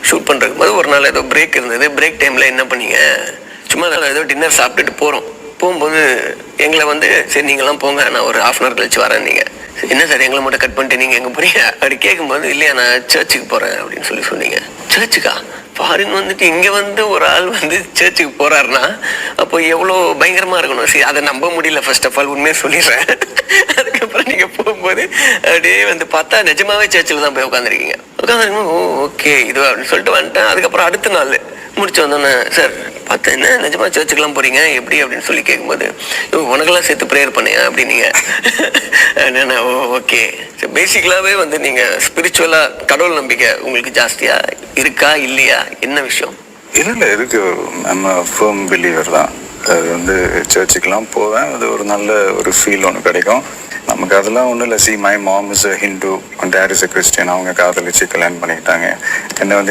Shoot பண்ணுறதுக்கு போது ஒரு நாள் ஏதோ பிரேக் இருந்தது. பிரேக் டைமில் என்ன பண்ணீங்க, சும்மா ஏதோ டின்னர் சாப்பிட்டுட்டு போகும்போது எங்களை வந்து சரி நீங்களாம் போங்க, நான் ஒரு 1/2 hour கழிச்சு வரேன். நீங்கள் என்ன சார் எங்களை மட்டும் கட் பண்ணிட்டு நீங்கள் எங்கே போறீங்க அப்படி கேட்கும்போது, இல்லையா நான் சர்ச்சுக்கு போகிறேன் அப்படின்னு சொன்னீங்க. சர்ச்சுக்கா? ஃபாரின் வந்துட்டு இங்கே வந்து ஒரு ஆள் வந்து சர்ச்சுக்கு போகிறாருன்னா அப்போ எவ்வளோ பயங்கரமாக இருக்கணும். சரி, அதை நம்ப முடியல. ஃபர்ஸ்ட் ஆஃப் ஆல் உண்மையை சொல்லிடுறேன். அதுக்கப்புறம் நீங்கள் போகும்போது அப்படியே வந்து பார்த்தா நிஜமாவே சர்ச்சில் தான் போய் உட்காந்துருக்கீங்க. உட்காந்துருக்கும் ஓகே இது அப்படின்னு சொல்லிட்டு வந்துட்டேன். அதுக்கப்புறம் அடுத்த நாள் முடிச்சு வந்தோன்னே, சார் பார்த்தேன் என்ன நிஜமா சர்ச்சுக்கெல்லாம் போறீங்க எப்படி அப்படின்னு சொல்லி கேட்கும்போது, உனக்கெல்லாம் சேர்த்து ப்ரேயர் பண்ணியா அப்படின்னீங்க. என்னன்னா ஓகே, பேசிக்கலாகவே வந்து நீங்கள் ஸ்பிரிச்சுவலாக கடவுள் நம்பிக்கை உங்களுக்கு ஜாஸ்தியா இருக்கா இல்லையா, என்ன விஷயம்? இல்லை இருக்கு. நம்ம ஃபர்ம் பிலீவர் தான். அது வந்து சர்ச்சுக்கெல்லாம் போவேன். அது ஒரு நல்ல ஒரு ஃபீல் ஒன்று கிடைக்கும் நமக்கு. அதெல்லாம் ஒன்றும் இல்லை. My mom is a Hindu, dad is a Christian. அவங்க காதலிச்சு கல்யாணம் பண்ணிக்கிட்டாங்க. என்னை வந்து